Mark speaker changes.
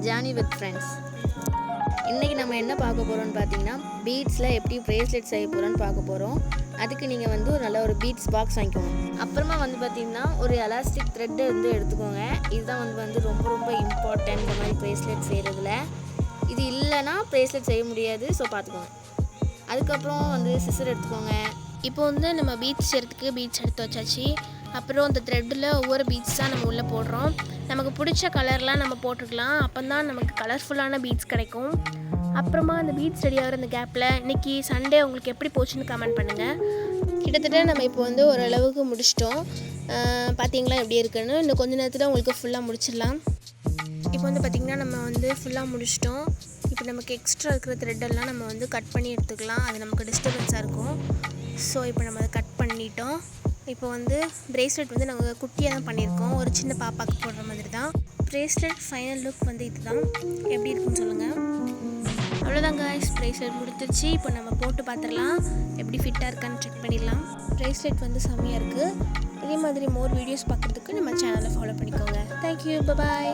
Speaker 1: Johnny with friends. இன்றைக்கி நம்ம என்ன பார்க்க போகிறோம்னு பார்த்தீங்கன்னா, பீட்ஸில் எப்படி ப்ரேஸ்லெட் செய்ய போகிறோன்னு பார்க்க போகிறோம். அதுக்கு நீங்கள் வந்து ஒரு நல்ல ஒரு பீட்ஸ் பாக்ஸ் வாங்கிக்கோங்க. அப்புறமா வந்து பார்த்திங்கன்னா ஒரு எலாஸ்டிக் த்ரெட்டை வந்து எடுத்துக்கோங்க. இதுதான் வந்து ரொம்ப ரொம்ப இம்பார்ட்டன்ட் இந்த மாதிரி ப்ரேஸ்லெட் செய்கிறதுல. இது இல்லைன்னா ப்ரேஸ்லெட் செய்ய முடியாது, ஸோ பார்த்துக்கோங்க. அதுக்கப்புறம் வந்து சிசர் எடுத்துக்கோங்க.
Speaker 2: இப்போ வந்து நம்ம பீட்ஸ் செய்கிறதுக்கு பீட்ஸ் எடுத்து வச்சாச்சு. அப்புறம் இந்த த்ரெட்டில் ஒவ்வொரு பீட்ஸ் தான் நம்ம உள்ளே போடுறோம். நமக்கு பிடிச்ச கலர்லாம் நம்ம போட்டுக்கலாம். அப்போ தான் நமக்கு கலர்ஃபுல்லான பீட்ஸ் கிடைக்கும். அப்புறமா அந்த பீட்ஸ் ரெடி ஆகிற அந்த கேப்பில் இன்றைக்கி சண்டே உங்களுக்கு எப்படி போச்சுன்னு கமெண்ட் பண்ணுங்கள். கிட்டத்தட்ட நம்ம இப்போ வந்து ஓரளவுக்கு முடிச்சிட்டோம். பார்த்தீங்களா எப்படி இருக்குன்னு. இன்னும் கொஞ்சம் நேரத்தில் உங்களுக்கு ஃபுல்லாக முடிச்சிடலாம். இப்போ வந்து பார்த்திங்கன்னா நம்ம வந்து ஃபுல்லாக முடிச்சிட்டோம். இப்போ நமக்கு எக்ஸ்ட்ரா இருக்கிற த்ரெட்டெல்லாம் நம்ம வந்து கட் பண்ணி எடுத்துக்கலாம். அது நமக்கு டிஸ்டர்பன்ஸாக இருக்கும். ஸோ இப்போ நம்ம அதை கட் பண்ணிட்டோம். இப்போ வந்து ப்ரேஸ்லெட் வந்து நாங்கள் குட்டியாக தான் பண்ணியிருக்கோம். ஒரு சின்ன பாப்பாவுக்கு போடுற மாதிரி தான். ப்ரேஸ்லெட் ஃபைனல் லுக் வந்து இது தான். எப்படி இருக்குன்னு சொல்லுங்கள். அவ்வளோதான் காய்ஸ், ப்ரேஸ்லெட் முடிஞ்சிருச்சு. இப்போ நம்ம போட்டு பார்த்துடலாம் எப்படி ஃபிட்டாக இருக்கான்னு செக் பண்ணிடலாம். ப்ரேஸ்லெட் வந்து செம்மையாக இருக்குது. இதே மாதிரி மோர் வீடியோஸ் பார்க்குறதுக்கு நம்ம சேனலை ஃபாலோ பண்ணிக்கோங்க. தேங்க்யூ, பாய்.